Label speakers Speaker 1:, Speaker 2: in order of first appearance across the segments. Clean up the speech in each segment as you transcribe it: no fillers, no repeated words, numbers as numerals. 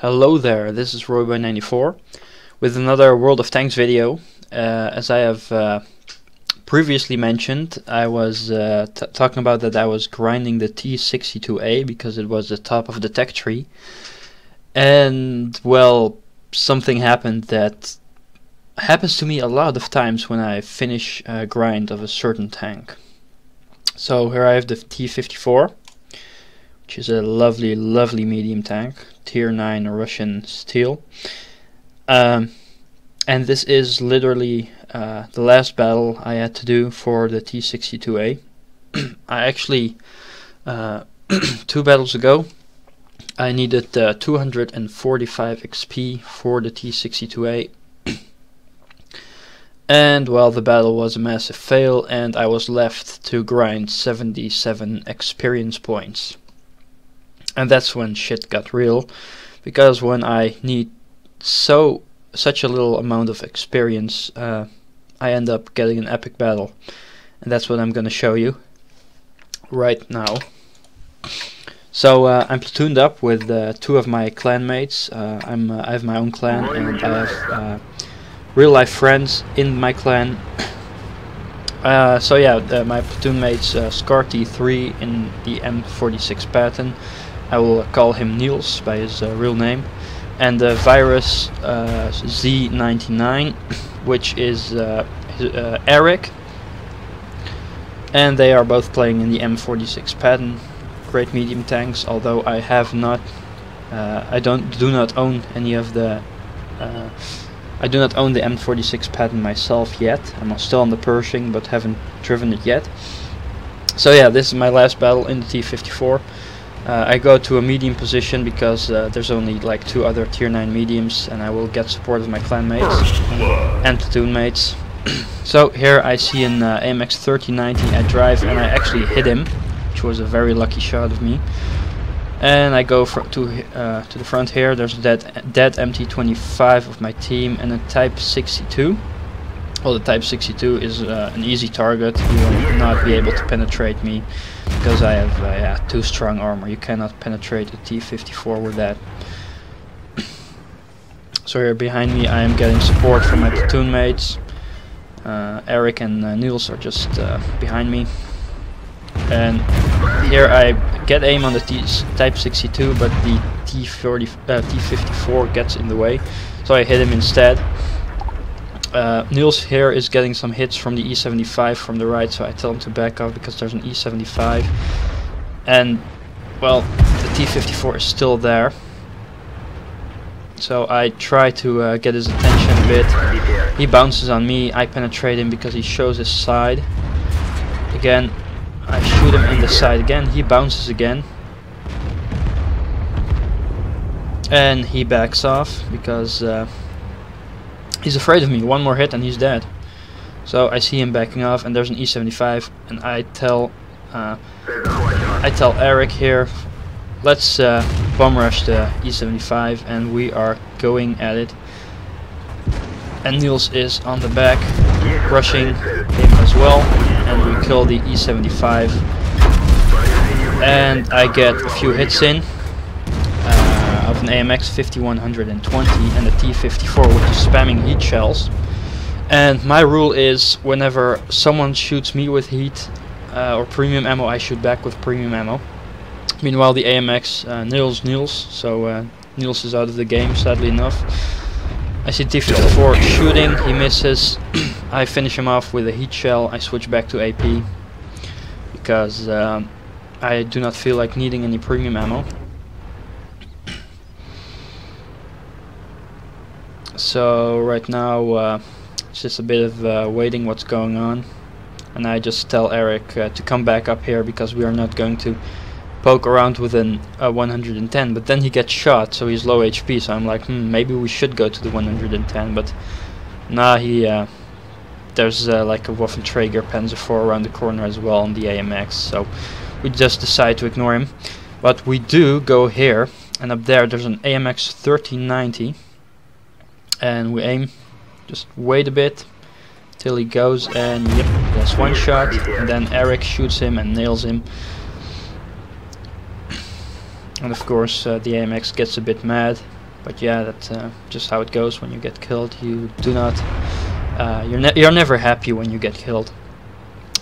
Speaker 1: Hello there, this is Royboy94 with another World of Tanks video. As I have previously mentioned, I was talking about that I was grinding the T62A because it was the top of the tech tree. And well, something happened that happens to me a lot of times when I finish a grind of a certain tank. So here I have the T54, which is a lovely medium tank, tier 9 Russian steel. And this is literally the last battle I had to do for the T62A. I actually, 2 battles ago, I needed 245 XP for the T62A. And well, the battle was a massive fail and I was left to grind 77 experience points. And that's when shit got real, because when I need such a little amount of experience, I end up getting an epic battle, and that's what I'm gonna show you right now. So I'm platooned up with 2 of my clan mates. I have my own clan, and I have real life friends in my clan. So yeah, my platoon mates Scar T3 in the M46 pattern. I will call him Niels by his real name, and the Virus Z99, which is Eric, and they are both playing in the M46 pattern. Great medium tanks, although I have not, I do not own any of the, I do not own the M46 pattern myself yet. I'm still on the Pershing, but haven't driven it yet. So yeah, this is my last battle in the T54. I go to a medium position because there's only like 2 other tier 9 mediums, and I will get support of my clan mates and platoon mates. So here I see an AMX 3090. I drive and I actually hit him, which was a very lucky shot of me. And I go to the front here. There's a dead MT25 of my team and a Type 62. Well, the Type 62 is an easy target. He will not be able to penetrate me because I have 2 strong armor. You cannot penetrate a T54 with that. So here behind me I am getting support from my platoon mates. Eric and Niels are just behind me. And here I get aim on the Type 62, but the T54 gets in the way. So I hit him instead. Niels here is getting some hits from the E75 from the right, so I tell him to back off because there's an E75. And well, the T54 is still there. So I try to get his attention a bit. He bounces on me, I penetrate him because he shows his side. Again, I shoot him in the side again, he bounces again. And he backs off because he's afraid of me. 1 more hit and he's dead. So I see him backing off, and there's an E75, and I tell Eric here, let's bomb rush the E75, and we are going at it. And Niels is on the back, rushing him as well, and we kill the E75. And I get a few hits in. Of an AMX 5120 and a T54, which is spamming heat shells. And my rule is, whenever someone shoots me with heat or premium ammo, I shoot back with premium ammo. Meanwhile, the AMX Niels, so Niels is out of the game, sadly enough. I see T54 shooting, he misses. I finish him off with a heat shell. I switch back to AP because I do not feel like needing any premium ammo. So right now it's just a bit of waiting what's going on, and I just tell Eric to come back up here because we are not going to poke around with a 110, but then he gets shot, so he's low HP, so I'm like, maybe we should go to the 110, but nah, there's like a Waffenträger Panzer IV around the corner as well on the AMX, so we just decide to ignore him. But we do go here, and up there's an AMX 3090. And we aim, just wait a bit till he goes, and yep, that's 1 shot, and then Eric shoots him and nails him. And of course the AMX gets a bit mad But yeah, that's just how it goes when you get killed. You do not, you're never happy when you get killed.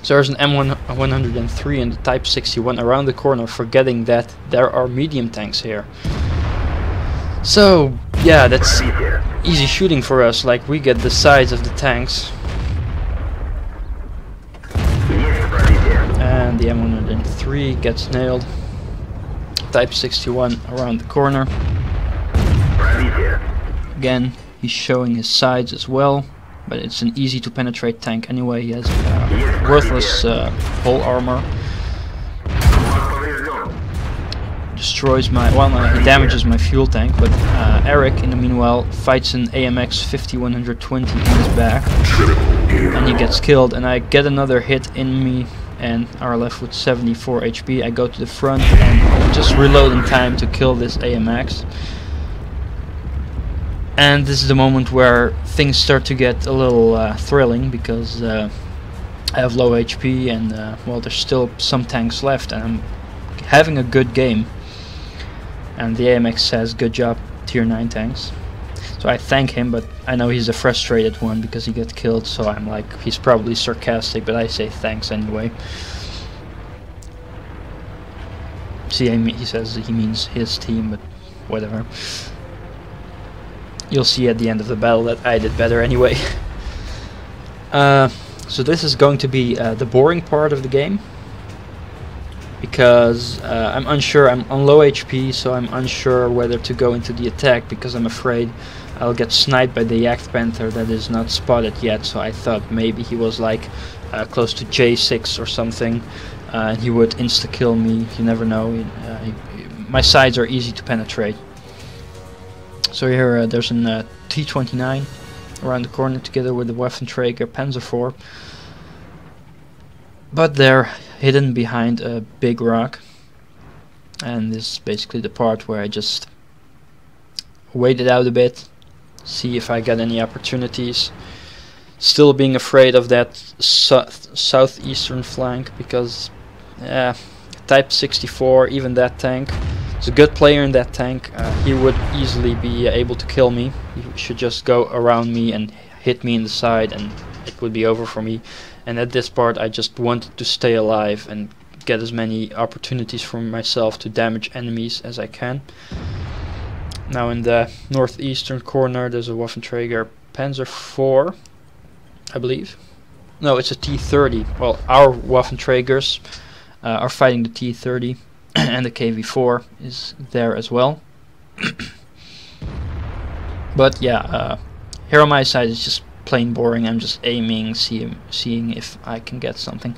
Speaker 1: So there's an M103 and the Type 61 around the corner, forgetting that there are medium tanks here. So yeah, that's easy shooting for us. Like, we get the sides of the tanks. And the M103 gets nailed. Type 61 around the corner. Again, he's showing his sides as well, but it's an easy to penetrate tank anyway. He has worthless hull armor. Destroys my, well, he damages my fuel tank, but Eric in the meanwhile fights an AMX 5120 in his back, and he gets killed, and I get another hit in me and are left with 74 HP. I go to the front and just reload in time to kill this AMX. And this is the moment where things start to get a little thrilling, because I have low HP and well, there's still some tanks left, and I'm having a good game. And the AMX says, "Good job, tier 9 tanks." So I thank him, but I know he's a frustrated one because he got killed, so I'm like, he's probably sarcastic, but I say thanks anyway. See, he says he means his team, but whatever. You'll see at the end of the battle that I did better anyway. So this is going to be the boring part of the game, because I'm unsure. I'm on low HP, so I'm unsure whether to go into the attack, because I'm afraid I'll get sniped by the Jagd Panther that is not spotted yet. So I thought maybe he was like close to J6 or something, and he would insta-kill me. You never know. My sides are easy to penetrate. So here there's an T-29 around the corner together with the Waffenträger Panzer IV. But they're hidden behind a big rock. And this is basically the part where I just wait it out a bit, see if I get any opportunities. Still being afraid of that southeastern flank, because Type 64, even that tank, is a good player in that tank. He would easily be able to kill me. He should just go around me and hit me in the side, and it would be over for me. And at this part I just wanted to stay alive and get as many opportunities for myself to damage enemies as I can. Now in the northeastern corner there's a Waffenträger Panzer IV, I believe. No, it's a T-30. Well, our Waffenträgers are fighting the T-30, and the KV-4 is there as well. But yeah, here on my side is just plain boring. I'm just aiming, seeing if I can get something.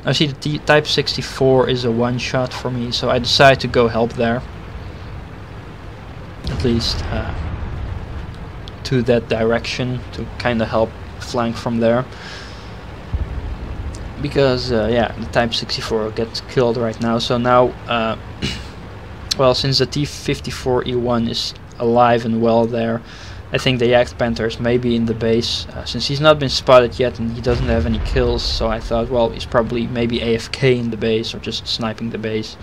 Speaker 1: Now see, the Type 64 is a one-shot for me, so I decide to go help there. At least to that direction, to kind of help flank from there. Because yeah, the Type 64 gets killed right now. So now, well, since the T-54E1 is alive and well there, I think the Jagd Panther is maybe in the base, since he's not been spotted yet and he doesn't have any kills. So I thought, well, he's probably maybe AFK in the base or just sniping the base.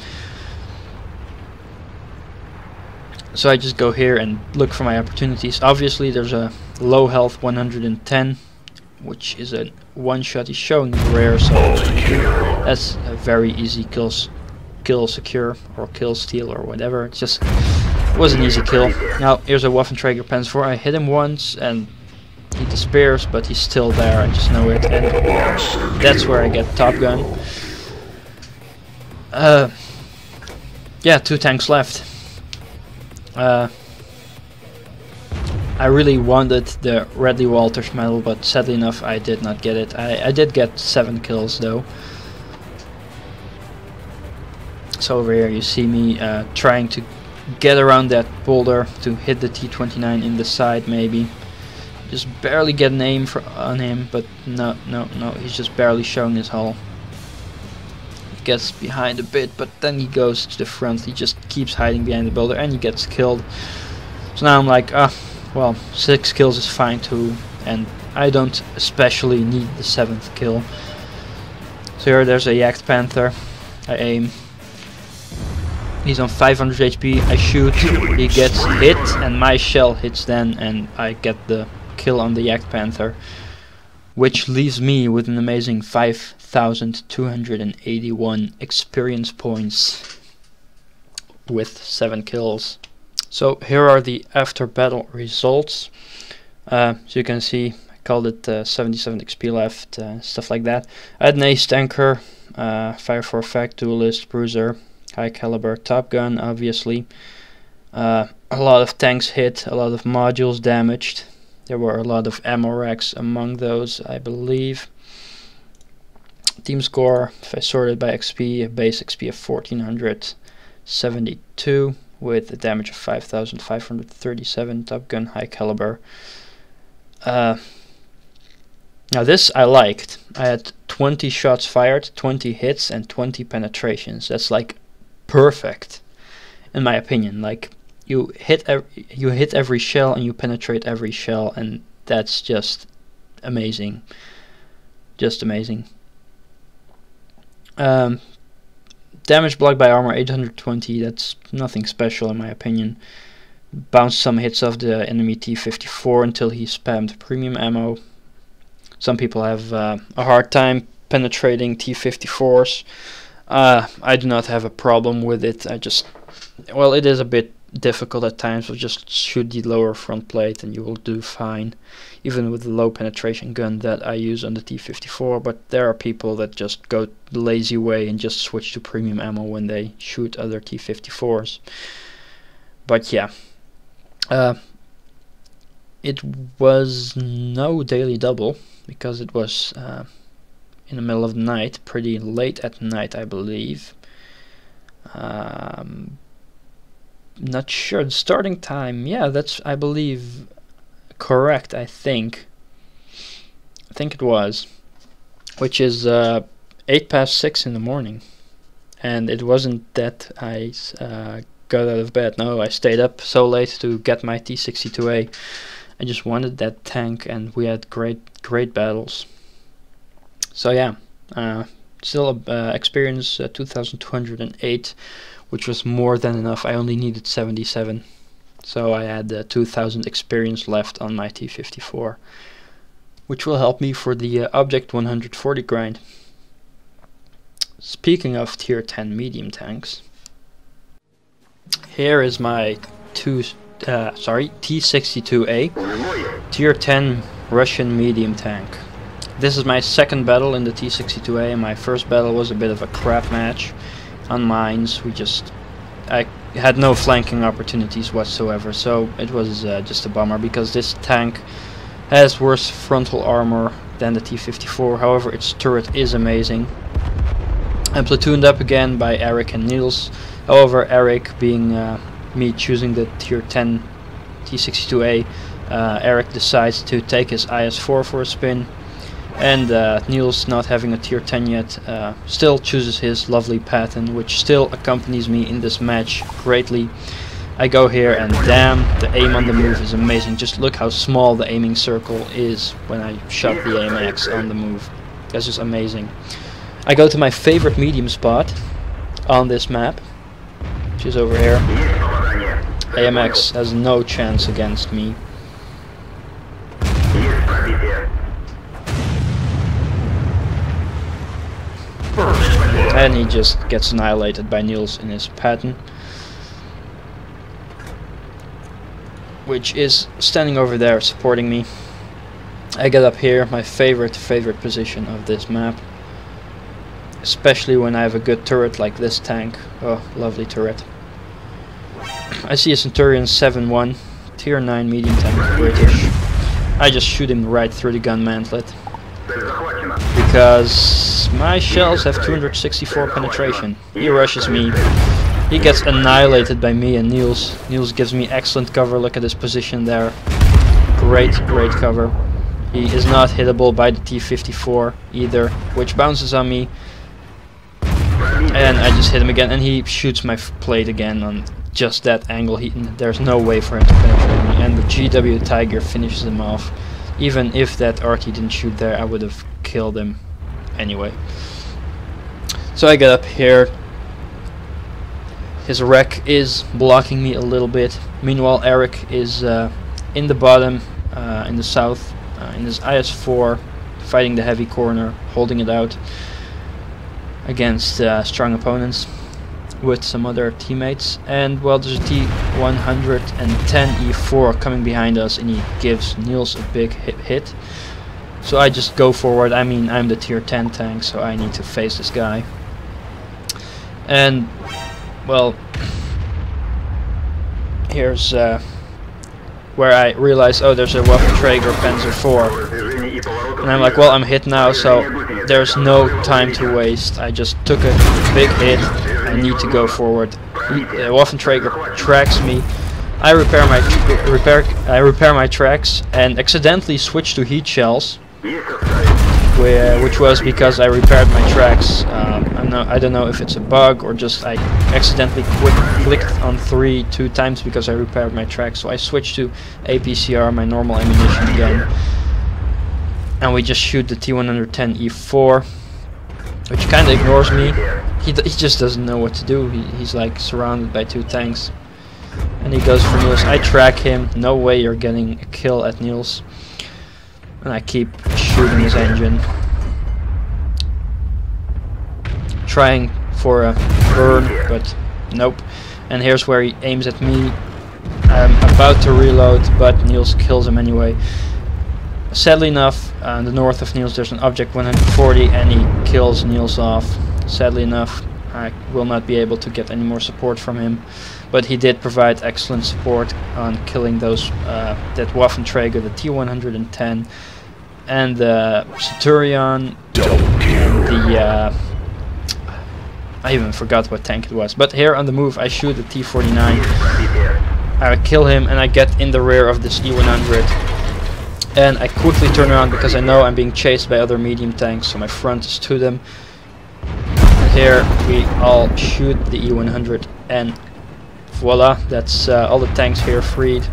Speaker 1: So I just go here and look for my opportunities. Obviously there's a low health 110, which is a one-shot. He's showing rare, so that's a very easy kill secure or kill steal or whatever. It just was an easy kill. Now here's a Waffenträger Panzer IV. I hit him once and he disappears, but he's still there. I just know it, and that's where I get Top Gun. Yeah, 2 tanks left. I really wanted the Radley Walters medal, but sadly enough I did not get it. I did get 7 kills though. So over here you see me trying to get around that boulder to hit the T-29 in the side maybe. Just barely get an aim on him, but no, he's just barely showing his hull. He gets behind a bit, but then he goes to the front. He just keeps hiding behind the boulder and he gets killed. So now I'm like, well, 6 kills is fine too, and I don't especially need the 7th kill. So here there's a Jagd Panther. I aim. He's on 500 HP. I shoot, he gets hit, and my shell hits then, and I get the kill on the Yak Panther, which leaves me with an amazing 5,281 experience points with 7 kills. So here are the after battle results. So you can see I called it 77 XP left, stuff like that. I had an ace tanker, fire for effect, duelist, bruiser, high caliber, top gun, obviously. A lot of tanks hit, a lot of modules damaged. There were a lot of ammo racks among those, I believe. Team score, if I sorted by XP, a base XP of 1472 with a damage of 5,537, top gun, high caliber. Now this I liked. I had 20 shots fired, 20 hits, and 20 penetrations. That's like perfect, in my opinion. Like you hit every shell and you penetrate every shell, and that's just amazing. Just amazing. Damage blocked by armor 820. That's nothing special in my opinion. Bounced some hits off the enemy T-54 until he spammed premium ammo. Some people have a hard time penetrating T-54s. I do not have a problem with it. Well, it is a bit difficult at times, but just shoot the lower front plate and you will do fine, even with the low penetration gun that I use on the T-54. But there are people that just go the lazy way and just switch to premium ammo when they shoot other T-54s. But yeah, it was no daily double because it was in the middle of the night, pretty late at night, I believe. Not sure the starting time. Yeah, that's, I believe, correct. I think it was, which is 6:08 in the morning, and it wasn't that I got out of bed. No, I stayed up so late to get my T-62A. I just wanted that tank, and we had great battles. So yeah, still experience 2,208, which was more than enough. I only needed 77, so I had 2,000 experience left on my T-54, which will help me for the Object 140 grind. Speaking of tier 10 medium tanks, here is my T-62A, tier 10 Russian medium tank. This is my second battle in the T-62A, and my first battle was a bit of a crap match on mines. I had no flanking opportunities whatsoever, so it was just a bummer, because this tank has worse frontal armor than the T-54. However, its turret is amazing. I'm platooned up again by Eric and Niels. However, Eric, being me choosing the tier 10 T-62A, Eric decides to take his IS-4 for a spin, and Niels, not having a tier 10 yet, still chooses his lovely Patton, which still accompanies me in this match greatly. I go here, and damn, the aim on the move is amazing. Just look how small the aiming circle is when I shot the AMX on the move. That's just amazing. I go to my favorite medium spot on this map, which is over here. AMX has no chance against me. And he just gets annihilated by Niels in his Patton, which is standing over there supporting me. I get up here, my favorite position of this map, especially when I have a good turret like this tank. Oh, lovely turret. I see a Centurion 7-1, tier 9 medium tank, British. I just shoot him right through the gun mantlet, because my shells have 264 penetration. He rushes me, he gets annihilated by me and Niels. Niels gives me excellent cover. Look at his position there. Great cover. He is not hittable by the T-54 either, which bounces on me, and I just hit him again, and he shoots my plate again on just that angle. There's no way for him to penetrate me, and the GW Tiger finishes him off. Even if that RT didn't shoot there, I would have killed him anyway. So I get up here, His wreck is blocking me a little bit. Meanwhile, Eric is in the bottom, in the south, in his IS-4, fighting the heavy corner, holding it out against strong opponents with some other teammates. And well, there's a T-110E4 coming behind us, and he gives Niels a big hit. So I just go forward. I mean, I'm the tier 10 tank, so I need to face this guy. And well, here's where I realize, oh, there's a Waffenträger Panzer IV. And I'm like, well, I'm hit now, so there's no time to waste. I just took a big hit. I need to go forward. Waffenträger tracks me. I repair my tracks and accidentally switch to heat shells, which was because I repaired my tracks. I don't know if it's a bug or just I accidentally clicked on 3 2 times because I repaired my tracks. So I switched to APCR, my normal ammunition again, and we just shoot the T-110E4, which kind of ignores me. He just doesn't know what to do. He's like surrounded by 2 tanks, and he goes for Niels. I track him. No way you're getting a kill at Niels. And I keep shooting his engine, trying for a burn, but nope. And here's where he aims at me. I'm about to reload, but Niels kills him anyway. Sadly enough, in the north of Niels there's an object 140, and he kills Niels off. Sadly enough, I will not be able to get any more support from him, but he did provide excellent support on killing those that Waffenträger, the T-110, and the Centurion, and the I even forgot what tank it was. But here on the move, I shoot the T-49. I kill him, and I get in the rear of this E-100. And I quickly turn around because I know I'm being chased by other medium tanks, so my front is to them. And here we all shoot the E-100, and voila, that's all the tanks here freed.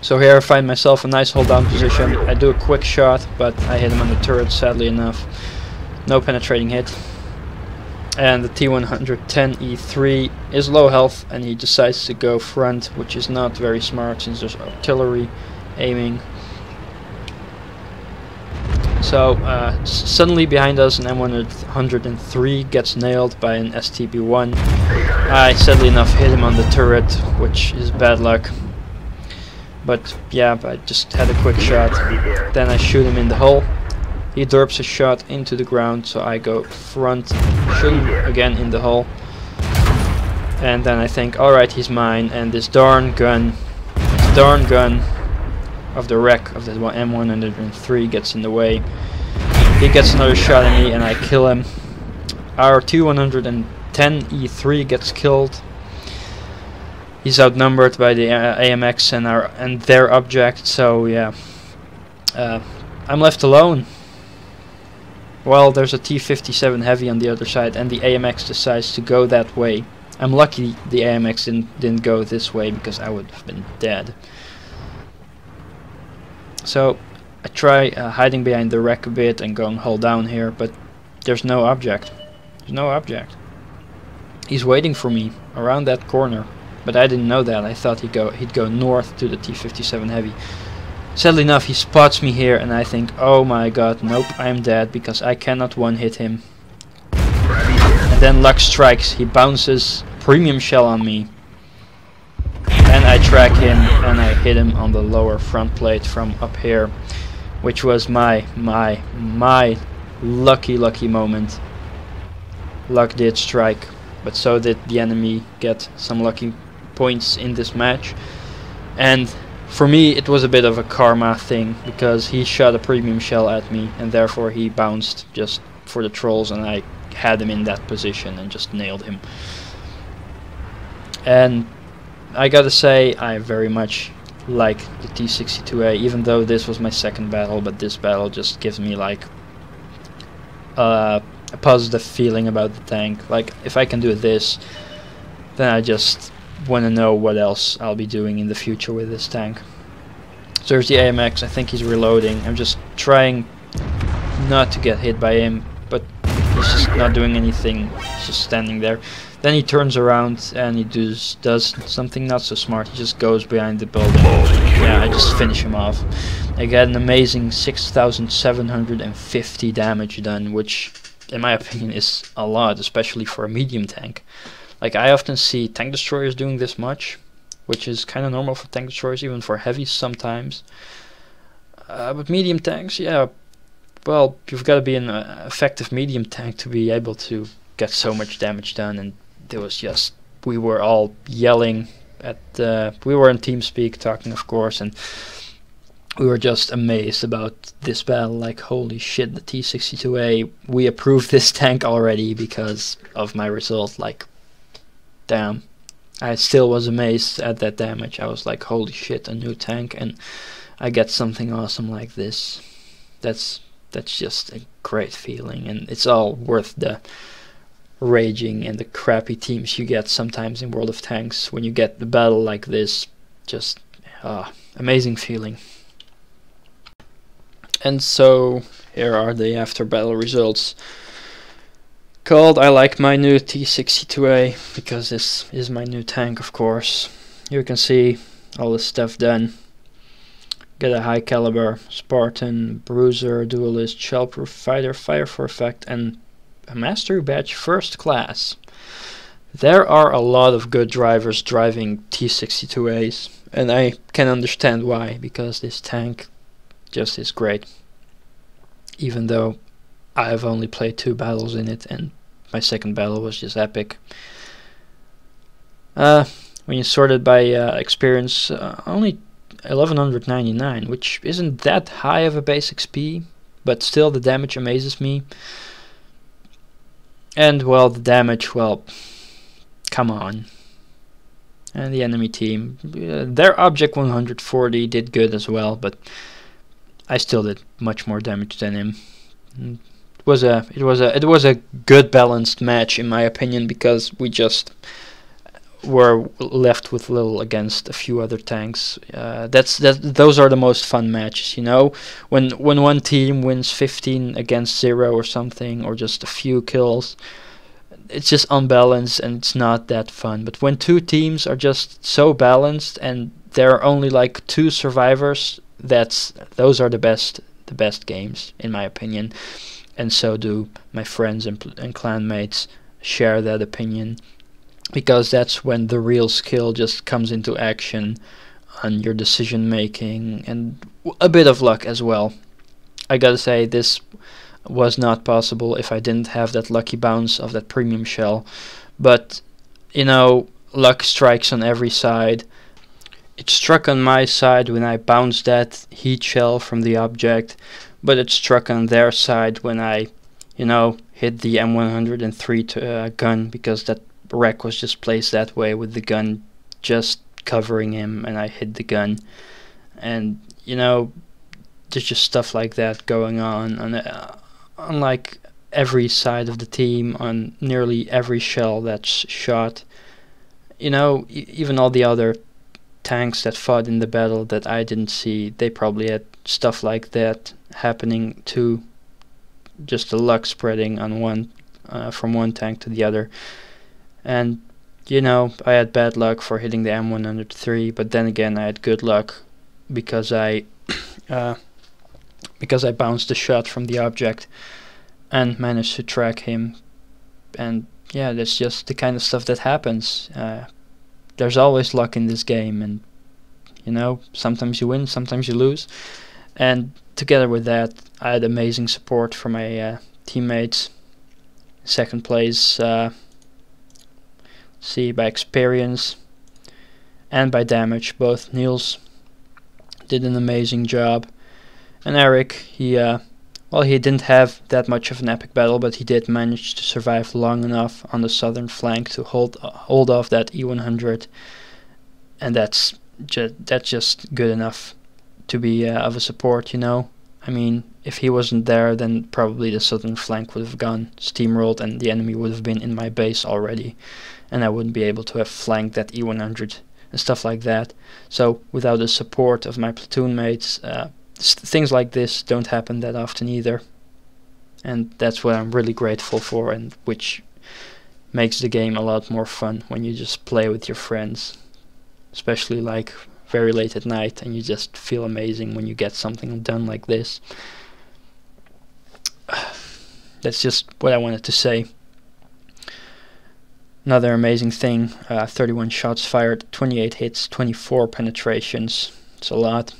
Speaker 1: So here I find myself a nice hold down position. I do a quick shot, but I hit him on the turret, sadly enough. No penetrating hit. And the T-110E3 is low health, and he decides to go front, which is not very smart since there's artillery aiming. So suddenly behind us an M103 gets nailed by an STB-1. I sadly enough hit him on the turret, which is bad luck. But yeah, I just had a quick shot. Then I shoot him in the hull. He derps a shot into the ground, so I go front, shoot him again in the hull. And then I think, alright, he's mine, and this darn gun of the wreck of the M103 gets in the way. He gets another shot at me, and I kill him. Our T-110E3 gets killed. He's outnumbered by the AMX and their object, so yeah. I'm left alone. Well, there's a T-57 Heavy on the other side, and the AMX decides to go that way. I'm lucky the AMX didn't go this way, because I would have been dead. So I try hiding behind the wreck a bit and going hull down here, but there's no object. There's no object. He's waiting for me around that corner, but I didn't know that. I thought he'd go north to the T-57 Heavy. Sadly enough, he spots me here, and I think, oh my god, nope, I'm dead, because I cannot one-hit him. And then luck strikes. He bounces premium shell on me, and I track him, and I hit him on the lower front plate from up here, which was my lucky moment. Luck did strike, but so did the enemy get some lucky points in this match. And for me it was a bit of a karma thing, because he shot a premium shell at me, and therefore he bounced just for the trolls, and I had him in that position and just nailed him. And I gotta say, I very much like the T-62A, even though this was my second battle, but this battle just gives me like a positive feeling about the tank. Like, if I can do this, then I just want to know what else I'll be doing in the future with this tank. So there's the AMX. I think he's reloading. I'm just trying not to get hit by him, but He's just not doing anything. He's just standing there. Then he turns around and he does something not so smart. He just goes behind the building. Yeah, I just finish him off. I get an amazing 6,750 damage done, which in my opinion is a lot, especially for a medium tank. Like, I often see tank destroyers doing this much, which is kind of normal for tank destroyers, even for heavies sometimes. But medium tanks, yeah, well, you've got to be an effective medium tank to be able to get so much damage done. And there was just, we were all yelling at, we were in TeamSpeak talking, of course, and we were just amazed about this battle. Like, holy shit, the T62A, we approved this tank already because of my result. Like, damn. I still was amazed at that damage. I was like, holy shit, a new tank, and I get something awesome like this. That's just a great feeling, and it's all worth the raging and the crappy teams you get sometimes in World of Tanks when you get the battle like this. Just amazing feeling. And so here are the after battle results. Called, I like my new T62A because this is my new tank, of course. You can see all the stuff done. Get a high caliber, Spartan, Bruiser, Duelist, Shellproof, Fighter, Fire for Effect, and a Mastery Badge First Class. There are a lot of good drivers driving T62As, and I can understand why, because this tank just is great. Even though I have only played 2 battles in it, and my second battle was just epic. When you sort it by experience, only 1199, which isn't that high of a base XP, but still the damage amazes me. And well, the damage, well, come on. And the enemy team, their object 140 did good as well, but I still did much more damage than him. It was a good balanced match in my opinion, because we just were left with little against a few other tanks. Those are the most fun matches, you know, when one team wins 15 against 0 or something, or just a few kills. It's just unbalanced and it's not that fun. But when 2 teams are just so balanced and there are only like 2 survivors, those are the best games in my opinion. And so do my friends and clanmates share that opinion, because that's when the real skill just comes into action on your decision making, and a bit of luck as well. I gotta say, this was not possible if I didn't have that lucky bounce of that premium shell, but you know, luck strikes on every side. It struck on my side when I bounced that heat shell from the object, but it struck on their side when I, you know, hit the M103 gun, because that wreck was just placed that way with the gun just covering him, and I hit the gun. And you know, there's just stuff like that going on like every side of the team, on nearly every shell that's shot. You know, even all the other tanks that fought in the battle that I didn't see, they probably had stuff like that happening too. Just the luck spreading on one from one tank to the other. And you know, I had bad luck for hitting the M103, but then again I had good luck because I bounced the shot from the object and managed to track him. And yeah, that's just the kind of stuff that happens. There's always luck in this game, and you know, sometimes you win, sometimes you lose. And together with that, I had amazing support from my teammates. Second place, see, by experience and by damage, both Niels did an amazing job, and Eric, he didn't have that much of an epic battle, but he did manage to survive long enough on the southern flank to hold off that E100, and that's just good enough to be of a support, you know. I mean, if he wasn't there, then probably the southern flank would have gone steamrolled and the enemy would have been in my base already, and I wouldn't be able to have flanked that E100 and stuff like that. So without the support of my platoon mates, things like this don't happen that often either. and that's what I'm really grateful for, and which makes the game a lot more fun when you just play with your friends, especially like very late at night, and you just feel amazing when you get something done like this. That's just what I wanted to say. Another amazing thing, 31 shots fired, 28 hits, 24 penetrations. It's a lot.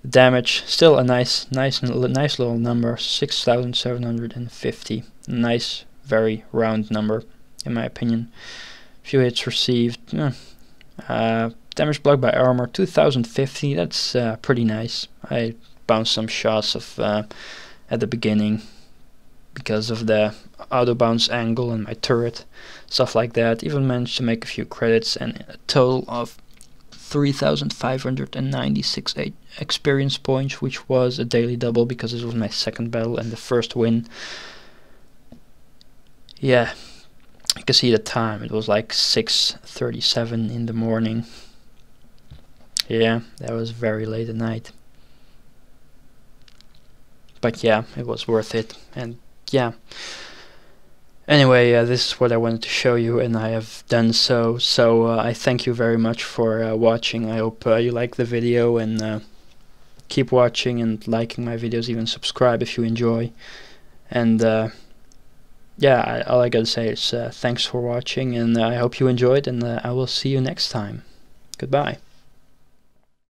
Speaker 1: The damage, still a nice little number, 6,750. Nice, very round number, in my opinion. Few hits received. Damage blocked by armor, 2,050. That's pretty nice. I bounced some shots of at the beginning because of the auto bounce angle and my turret, stuff like that. Even managed to make a few credits, and a total of 3,596 experience points, which was a daily double because this was my second battle and the first win. Yeah, you can see the time, it was like 6:37 in the morning. Yeah, that was very late at night. But yeah, it was worth it, and yeah. Anyway, this is what I wanted to show you, and I have done so. So I thank you very much for watching. I hope you like the video, and keep watching and liking my videos, even subscribe if you enjoy. And yeah, all I gotta say is thanks for watching, and I hope you enjoyed, and I will see you next time. Goodbye.